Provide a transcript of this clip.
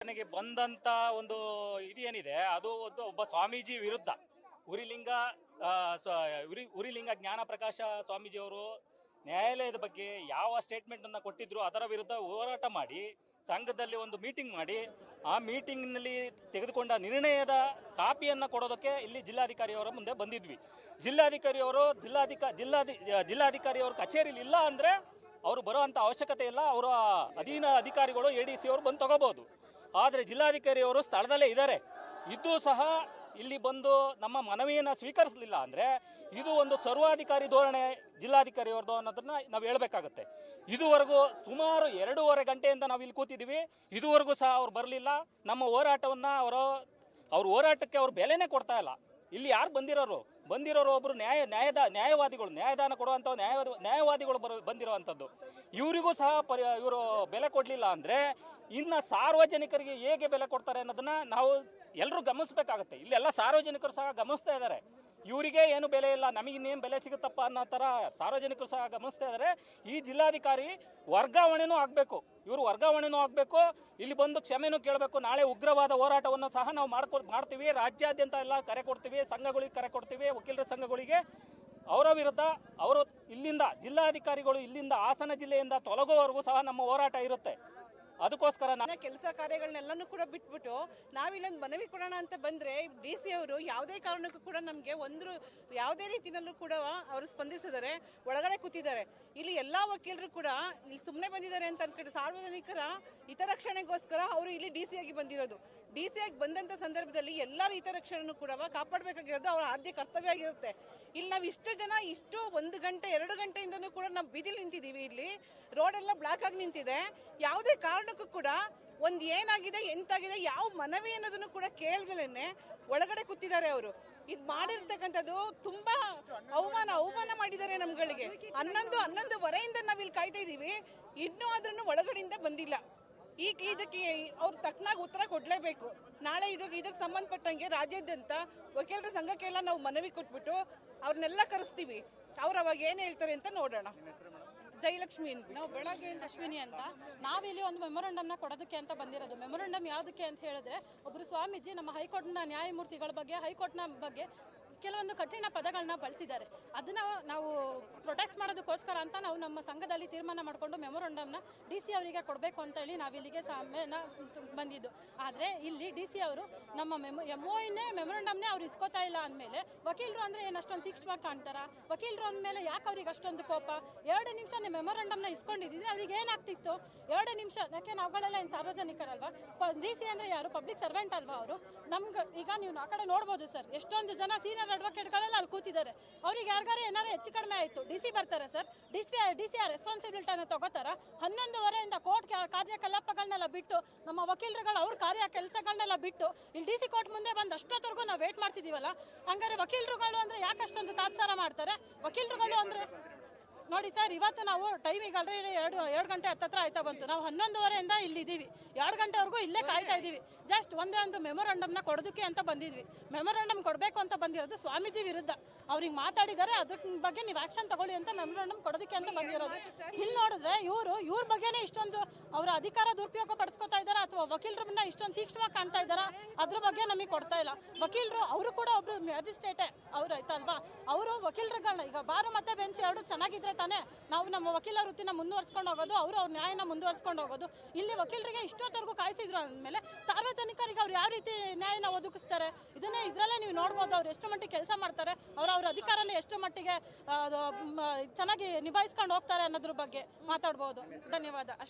ನನಗೆ ಬಂದಂತ ಒಂದು ಇದೇನಿದೆ ಅದು ಒಬ್ಬ ಸ್ವಾಮೀಜಿ ವಿರುದ್ಧ ಉರಿಲಿಂಗ ಉರಿಲಿಂಗ ಜ್ಞಾನ ಪ್ರಕಾಶ ಸ್ವಾಮೀಜಿಯವರು ನ್ಯಾಯಾಲಯದ ಬಗ್ಗೆ ಯಾವ ಸ್ಟೇಟ್ಮೆಂಟ್ ಅನ್ನು ಕೊಟ್ಟಿದ್ರು ಅದರ ವಿರುದ್ಧ ಹೋರಾಟ ಮಾಡಿ ಸಂಘದಲ್ಲಿ ಒಂದು ಮೀಟಿಂಗ್ ಮಾಡಿ ಆ ಮೀಟಿಂಗ್ನಲ್ಲಿ ತೆಗೆದುಕೊಂಡ ನಿರ್ಣಯದ ಕಾಪಿಯನ್ನು ಕೊಡೋದಕ್ಕೆ ಇಲ್ಲಿ ಜಿಲ್ಲಾಧಿಕಾರಿಯವರ ಮುಂದೆ ಬಂದಿದ್ವಿ. ಜಿಲ್ಲಾಧಿಕಾರಿಯವರು ಜಿಲ್ಲಾಧಿಕಾರಿಯವರು ಕಚೇರಿಲಿ ಇಲ್ಲ ಅಂದರೆ ಅವರು ಬರುವಂಥ ಅವಶ್ಯಕತೆ ಇಲ್ಲ. ಅವರ ಅಧೀನ ಅಧಿಕಾರಿಗಳು ADC ಅವರು ಬಂದು ತಗೋಬಹುದು. ಆದರೆ ಜಿಲ್ಲಾಧಿಕಾರಿಯವರು ಸ್ಥಳದಲ್ಲೇ ಇದ್ದಾರೆ. ಇದ್ದು ಸಹ ಇಲ್ಲಿ ಬಂದು ನಮ್ಮ ಮನವಿಯನ್ನು ಸ್ವೀಕರಿಸಲಿಲ್ಲ ಅಂದರೆ ಇದು ಒಂದು ಸರ್ವಾಧಿಕಾರಿ ಧೋರಣೆ ಜಿಲ್ಲಾಧಿಕಾರಿಯವ್ರದ್ದು ಅನ್ನೋದನ್ನ ನಾವು ಹೇಳಬೇಕಾಗತ್ತೆ. ಇದುವರೆಗೂ ಸುಮಾರು 2.5 ಗಂಟೆಯಿಂದ ನಾವು ಇಲ್ಲಿ ಕೂತಿದ್ದೀವಿ. ಇದುವರೆಗೂ ಸಹ ಅವ್ರು ಬರಲಿಲ್ಲ. ನಮ್ಮ ಹೋರಾಟವನ್ನು ಅವ್ರ ಹೋರಾಟಕ್ಕೆ ಅವ್ರು ಬೆಲೆನೇ ಕೊಡ್ತಾ ಇಲ್ಲ. ಇಲ್ಲಿ ಯಾರು ಬಂದಿರೋರು ಒಬ್ಬರು ನ್ಯಾಯವಾದಿಗಳು, ನ್ಯಾಯದಾನ ಕೊಡುವಂಥ ನ್ಯಾಯವಾದಿಗಳು ಬಂದಿರುವಂಥದ್ದು. ಇವರಿಗೂ ಸಹ ಇವರು ಬೆಲೆ ಕೊಡಲಿಲ್ಲ ಅಂದರೆ ಇನ್ನು ಸಾರ್ವಜನಿಕರಿಗೆ ಹೇಗೆ ಬೆಲೆ ಕೊಡ್ತಾರೆ ಅನ್ನೋದನ್ನ ನಾವು ಎಲ್ಲರೂ ಗಮನಿಸಬೇಕಾಗತ್ತೆ. ಇಲ್ಲೆಲ್ಲ ಸಾರ್ವಜನಿಕರು ಸಹ ಗಮನಿಸ್ತಾ ಇದ್ದಾರೆ. ಇವರಿಗೆ ಏನು ಬೆಲೆ ಇಲ್ಲ, ನಮಗಿನ್ನೇನು ಬೆಲೆ ಸಿಗುತ್ತಪ್ಪ ಅನ್ನೋ ಥರ ಸಾರ್ವಜನಿಕರು ಸಹ ಗಮನಿಸ್ತಾ ಇದ್ದಾರೆ. ಈ ಜಿಲ್ಲಾಧಿಕಾರಿ ವರ್ಗಾವಣೆನೂ ಆಗಬೇಕು, ಇವರು ವರ್ಗಾವಣೆನೂ ಆಗಬೇಕು. ಇಲ್ಲಿ ಬಂದು ಕ್ಷಮೆನೂ ಕೇಳಬೇಕು. ನಾಳೆ ಉಗ್ರವಾದ ಹೋರಾಟವನ್ನು ಸಹ ನಾವು ಮಾಡ್ತೀವಿ. ರಾಜ್ಯಾದ್ಯಂತ ಎಲ್ಲ ಕರೆ ಕೊಡ್ತೀವಿ, ಸಂಘಗಳಿಗೆ ಕರೆ ಕೊಡ್ತೀವಿ, ವಕೀಲರ ಸಂಘಗಳಿಗೆ. ಅವರ ವಿರುದ್ಧ ಅವರು ಇಲ್ಲಿಂದ ಜಿಲ್ಲಾಧಿಕಾರಿಗಳು ಇಲ್ಲಿಂದ ಹಾಸನ ಜಿಲ್ಲೆಯಿಂದ ತೊಲಗುವವರೆಗೂ ಸಹ ನಮ್ಮ ಹೋರಾಟ ಇರುತ್ತೆ. ಅದಕ್ಕೋಸ್ಕರ ಕೆಲಸ ಕಾರ್ಯಗಳನ್ನೆಲ್ಲನೂ ಕೂಡ ಬಿಟ್ಬಿಟ್ಟು ನಾವಿಲ್ಲೊಂದು ಮನವಿ ಕೊಡೋಣ ಅಂತ ಬಂದ್ರೆ DC ಅವರು ಯಾವುದೇ ಕಾರಣಕ್ಕೂ ಕೂಡ ನಮಗೆ ಯಾವುದೇ ರೀತಿಯಲ್ಲೂ ಕೂಡ ಅವರು ಸ್ಪಂದಿಸಿದ್ದಾರೆ. ಒಳಗಡೆ ಕೂತಿದ್ದಾರೆ. ಇಲ್ಲಿ ಎಲ್ಲಾ ವಕೀಲರು ಕೂಡ ಇಲ್ಲಿ ಸುಮ್ಮನೆ ಬಂದಿದ್ದಾರೆ ಅಂತ ಅನ್ಕೊಂಡು ಸಾರ್ವಜನಿಕರ ಹಿತರಕ್ಷಣೆಗೋಸ್ಕರ ಅವರು ಇಲ್ಲಿ DC ಆಗಿ ಬಂದಿರೋದು. DC ಆಗಿ ಬಂದಂತ ಸಂದರ್ಭದಲ್ಲಿ ಎಲ್ಲರ ಹಿತರಕ್ಷಣೆಯನ್ನು ಕೂಡ ಕಾಪಾಡಬೇಕಾಗಿರೋದು ಅವರ ಆದ್ಯ ಕರ್ತವ್ಯ ಆಗಿರುತ್ತೆ. ಇಲ್ಲಿ ನಾವು ಇಷ್ಟು ಜನ 1 ಗಂಟೆ 2 ಗಂಟೆಯಿಂದನೂ ಕೂಡ ನಾವು ಬೀದಿಲಿ ನಿಂತಿದ್ದೀವಿ. ಇಲ್ಲಿ ರೋಡ್ ಎಲ್ಲ ಬ್ಲಾಕ್ ಆಗಿ ನಿಂತಿದೆ. ಯಾವುದೇ ಕಾರಣಕ್ಕೂ ಕೂಡ ಏನಾಗಿದೆ ಎಂತಾಗಿದೆ ಯಾವ ಮನವಿ ಅನ್ನೋದನ್ನು ಕೂಡ ಕೇಳದಲೇನೆ ಒಳಗಡೆ ಕೂತಿದ್ದಾರೆ ಅವರು. ಇದು ಮಾಡಿರ್ತಕ್ಕಂಥದ್ದು ತುಂಬಾ ಅವಮಾನ ಮಾಡಿದ್ದಾರೆ ನಮ್ಗಳಿಗೆ. 11:30 ನಾವ್ ಇಲ್ಲಿ ಕಾಯ್ತಾ ಇದೀವಿ. ಇನ್ನೂ ಆದ್ರೂ ಒಳಗಡೆಯಿಂದ ಬಂದಿಲ್ಲ. ಇದಕ್ಕೆ ಅವ್ರು ತಕ್ಕನಾಗ ಉತ್ತರ ಕೊಡ್ಲೇಬೇಕು. ನಾಳೆ ಇದಕ್ಕೆ ಸಂಬಂಧಪಟ್ಟಂಗೆ ರಾಜ್ಯಾದ್ಯಂತ ವಕೀಲರ ಸಂಘಕ್ಕೆಲ್ಲ ನಾವು ಮನವಿ ಕೊಟ್ಬಿಟ್ಟು ಅವ್ರನ್ನೆಲ್ಲ ಕರೆಸ್ತೀವಿ. ಅವ್ರು ಅವಾಗ ಏನ್ ಹೇಳ್ತಾರೆ ಅಂತ ನೋಡೋಣ. ಜಯಲಕ್ಷ್ಮಿ ನಾವು ಬೆಳಗ್ಗೆಯಿಂದ ಅಶ್ವಿನಿ ಅಂತ ನಾವಿಲ್ಲಿ ಒಂದು ಮೆಮೊರಂಡಮ್ನ ಕೊಡೋದಕ್ಕೆ ಅಂತ ಬಂದಿರೋದು. ಮೆಮೊರಂಡಮ್ ಯಾವುದಕ್ಕೆ ಅಂತ ಹೇಳಿದ್ರೆ ಒಬ್ಬರು ಸ್ವಾಮೀಜಿ ನಮ್ಮ ಹೈಕೋರ್ಟ್ನ ನ್ಯಾಯಮೂರ್ತಿಗಳ ಬಗ್ಗೆ ಹೈಕೋರ್ಟ್ನ ಬಗ್ಗೆ ಕೆಲವೊಂದು ಕಠಿಣ ಪದಗಳನ್ನ ಬಳಸಿದ್ದಾರೆ. ಅದನ್ನ ನಾವು ಪ್ರೊಟೆಕ್ಟ್ ಮಾಡೋದಕ್ಕೋಸ್ಕರ ಅಂತ ನಾವು ನಮ್ಮ ಸಂಘದಲ್ಲಿ ತೀರ್ಮಾನ ಮಾಡಿಕೊಂಡು ಮೆಮೊರಂಡಮ್ನ DC ಅವರಿಗೆ ಕೊಡಬೇಕು ಅಂತ ಹೇಳಿ ನಾವಿಲ್ಲಿಗೆ ಬಂದಿದ್ದು. ಆದರೆ ಇಲ್ಲಿ DC ಅವರು ನಮ್ಮ MOIನೇ ಮೆಮೊರಂಡಮ್ನೇ ಅವ್ರು ಇಸ್ಕೋತಾ ಇಲ್ಲ ಅಂದಮೇಲೆ ವಕೀಲರು ಅಂದರೆ ಏನು ಅಷ್ಟೊಂದು ತೀಕ್ಷ್ಣವಾಗಿ ಕಾಣ್ತಾರ? ವಕೀಲರು ಅಂದಮೇಲೆ ಯಾಕೆ ಅವ್ರಿಗೆ ಅಷ್ಟೊಂದು ಕೋಪ? 2 ನಿಮಿಷ ಮೆಮೊರಂಡಮ್ನ ಇಸ್ಕೊಂಡಿದ್ದೀವಿ. ಅವ್ರಿಗೆ ಏನಾಗ್ತಿತ್ತು 2 ನಿಮಿಷ? ಯಾಕೆ ನಾವುಗಳೆಲ್ಲ ಏನು ಸಾರ್ವಜನಿಕರಲ್ವಾ? DC ಅಂದರೆ ಯಾರು? ಪಬ್ಲಿಕ್ ಸರ್ವೆಂಟ್ ಅಲ್ವಾ ಅವರು? ನಮ್ಗೆ ಈಗ ನೀವು ಆ ಕಡೆ ನೋಡ್ಬೋದು ಸರ್, ಎಷ್ಟೊಂದು ಜನ ಸೀನಿಯರ್ ಅಡ್ವೊಕೇಟ್ಗಳೆಲ್ಲ ಅಲ್ಲಿ ಕೂತಿದ್ದಾರೆ. ಅವ್ರಿಗೆ ಯಾರಿಗಾರು ಏನಾರು ಹೆಚ್ಚು ಕಡಿಮೆ ಆಯಿತು DC ಬರ್ತಾರೆ ಸರ್. DC ಆ ರೆಸ್ಪಾನ್ಸಿಬಿಲಿಟಿನ ತಗೋತಾರ? 11:30 ಕೋರ್ಟ್ ಕಾರ್ಯಕಲಾಪಗಳನ್ನೆಲ್ಲ ಬಿಟ್ಟು ನಮ್ಮ ವಕೀಲರುಗಳು ಅವ್ರ ಕೆಲಸಗಳನ್ನೆಲ್ಲ ಬಿಟ್ಟು ಇಲ್ಲಿ DC ಕೋರ್ಟ್ ಮುಂದೆ ಬಂದು ಅಷ್ಟೊತ್ತವರೆಗೂ ನಾವು ವೇಟ್ ಮಾಡ್ತಿದೀವಲ್ಲ. ಹಂಗಾರೆ ವಕೀಲರುಗಳು ಅಂದ್ರೆ ಯಾಕೆ ಅಷ್ಟೊಂದು ತಾತ್ಸಾರ ಮಾಡ್ತಾರೆ? ವಕೀಲರುಗಳು ಅಂದ್ರೆ ನೋಡಿ ಸರ್, ಇವತ್ತು ನಾವು ಟೈಮಿಗೆ ಆಲ್ರೆಡಿ 2 ಗಂಟೆ ಹತ್ತತ್ರ ಆಯ್ತಾ ಬಂತು. ನಾವು 11:30 ಇಲ್ಲಿದ್ದೀವಿ. 2 ಗಂಟೆವರೆಗೂ ಇಲ್ಲೇ ಕಾಯ್ತಾ ಇದ್ದೀವಿ. ಜಸ್ಟ್ ಒಂದು ಮೆಮೊರಂಡಮ್ನ ಕೊಡೋದಕ್ಕೆ ಅಂತ ಬಂದಿದ್ವಿ. ಮೆಮೊರಂಡಮ್ ಕೊಡಬೇಕು ಅಂತ ಬಂದಿರೋದು ಸ್ವಾಮೀಜಿ ವಿರುದ್ಧ. ಅವ್ರಿಗೆ ಮಾತಾಡಿದ್ದಾರೆ, ಅದ್ರ ಬಗ್ಗೆ ನೀವು ಆಕ್ಷನ್ ತಗೊಳ್ಳಿ ಅಂತ ಮೆಮೊರಂಡಮ್ ಕೊಡೋದಕ್ಕೆ ಅಂತ ಬಂದಿರೋದು. ಇಲ್ಲಿ ನೋಡಿದ್ರೆ ಇವ್ರ ಬಗ್ಗೆನೇ ಇಷ್ಟೊಂದು ಅವರ ಅಧಿಕಾರ ದುರುಪಯೋಗ ಪಡಿಸ್ಕೊತಾ ಇದ್ದಾರಾ ಅಥವಾ ವಕೀಲರನ್ನ ಇಷ್ಟೊಂದು ತೀಕ್ಷ್ಣವಾಗಿ ಕಾಣ್ತಾ ಇದ್ದಾರಾ? ಅದ್ರ ಬಗ್ಗೆ ನಮಗೆ ಕೊಡ್ತಾ ಇಲ್ಲ. ವಕೀಲರು ಅವರು ಕೂಡ ಒಬ್ರು ಮ್ಯಾಜಿಸ್ಟ್ರೇಟೇ ಅವ್ರು, ಆಯ್ತಲ್ವಾ? ಅವರು ವಕೀಲರುಗಳನ್ನ ಈಗ ಬಾರು ಮತ್ತೆ ಬೆಂಚ್ ಎರಡು ಚೆನ್ನಾಗಿದ್ರೆ ತಾನೆ ನಾವು ನಮ್ಮ ವಕೀಲ ವೃತ್ತಿನ ಮುಂದುವರ್ಸ್ಕೊಂಡು ಹೋಗೋದು, ಅವ್ರ ನ್ಯಾಯನ ಮುಂದುವರ್ಸ್ಕೊಂಡು ಹೋಗೋದು. ಇಲ್ಲಿ ವಕೀಲರಿಗೆ ಇಷ್ಟೊತ್ತವರೆಗೂ ಕಾಯಿಸಿದ್ರು ಅಂದಮೇಲೆ ಸಾರ್ವಜನಿಕರಿಗೆ ಅವ್ರು ಯಾವ ರೀತಿ ನ್ಯಾಯನ ಒದಗಿಸ್ತಾರೆ? ಇದರಲ್ಲೇ ನೀವು ನೋಡ್ಬೋದು ಅವ್ರು ಎಷ್ಟು ಮಟ್ಟಿಗೆ ಕೆಲಸ ಮಾಡ್ತಾರೆ, ಅವ್ರ ಅಧಿಕಾರನ ಎಷ್ಟು ಮಟ್ಟಿಗೆ ಚೆನ್ನಾಗಿ ನಿಭಾಯಿಸ್ಕೊಂಡು ಹೋಗ್ತಾರೆ ಅನ್ನೋದ್ರ ಬಗ್ಗೆ ಮಾತಾಡ್ಬೋದು. ಧನ್ಯವಾದ.